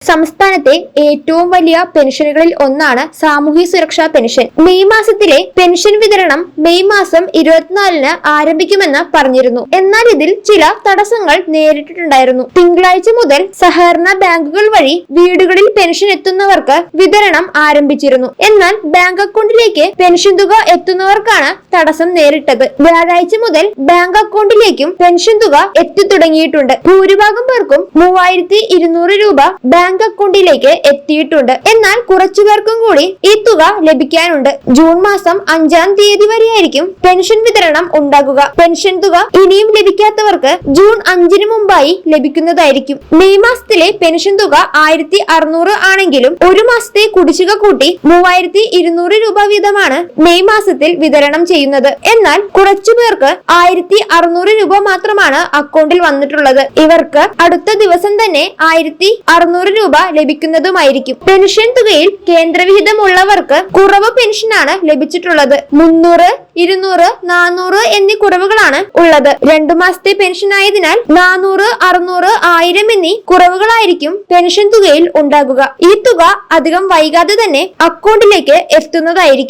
സംസ്ഥാനത്തെ ഏറ്റവും വലിയ പെൻഷനുകളിൽ ഒന്നാണ് സാമൂഹ്യ സുരക്ഷാ പെൻഷൻ. മെയ് മാസത്തിലെ പെൻഷൻ വിതരണം മെയ് മാസം 24-ന് ആരംഭിക്കുമെന്ന് പറഞ്ഞിരുന്നു. എന്നാൽ ഇതിൽ ചില തടസ്സങ്ങൾ നേരിട്ടിട്ടുണ്ടായിരുന്നു. തിങ്കളാഴ്ച മുതൽ സഹകരണ ബാങ്കുകൾ വഴി വീടുകളിൽ പെൻഷൻ എത്തുന്നവർക്ക് വിതരണം ആരംഭിച്ചിരുന്നു. എന്നാൽ ബാങ്ക് അക്കൗണ്ടിലേക്ക് പെൻഷൻ തുക എത്തുന്നവർക്കാണ് തടസ്സം നേരിട്ടത്. വ്യാഴാഴ്ച മുതൽ ബാങ്ക് അക്കൗണ്ടിലേക്കും പെൻഷൻ തുക എത്തി തുടങ്ങിയിട്ടുണ്ട്. ഭൂരിഭാഗം പേർക്കും 3200 രൂപ ബാങ്ക് അക്കൗണ്ടിലേക്ക് എത്തിയിട്ടുണ്ട്. എന്നാൽ കുറച്ചു പേർക്കും കൂടി ഈ തുക ലഭിക്കാനുണ്ട്. ജൂൺ മാസം 5-ാം തീയതി വരെയായിരിക്കും പെൻഷൻ വിതരണം ഉണ്ടാകുക. പെൻഷൻ തുക ഇനിയും ലഭിക്കാത്തവർക്ക് ജൂൺ 5-ന് മുമ്പായി ലഭിക്കുന്നതായിരിക്കും. മെയ് മാസത്തിലെ പെൻഷൻ തുക 1600 ആണെങ്കിലും ഒരു മാസത്തെ കുടിശ്ശിക കൂട്ടി 3200 രൂപ വീതമാണ് മെയ് മാസത്തിൽ വിതരണം ചെയ്യുന്നത്. എന്നാൽ കുറച്ചു പേർക്ക് 1600 രൂപ മാത്രമാണ് അക്കൗണ്ടിൽ വന്നിട്ടുള്ളത്. ഇവർക്ക് അടുത്ത ദിവസം തന്നെ 1600 രൂപ ലഭിക്കുന്നതുമായിരിക്കും. പെൻഷൻ തുകയിൽ കേന്ദ്രവിഹിതമുള്ളവർക്ക് കുറവ് പെൻഷനാണ് ലഭിച്ചിട്ടുള്ളത്. 300, 200, 400 എന്നീ കുറവുകളാണ് ഉള്ളത്. 2 മാസത്തെ പെൻഷൻ ആയതിനാൽ 400, 600, 1000 എന്നീ കുറവുകളായിരിക്കും പെൻഷൻ തുകയിൽ ഉണ്ടാകുക. ഈ തുക അധികം വൈകാതെ തന്നെ അക്കൗണ്ടിലേക്ക് എത്തുന്നതായിരിക്കും.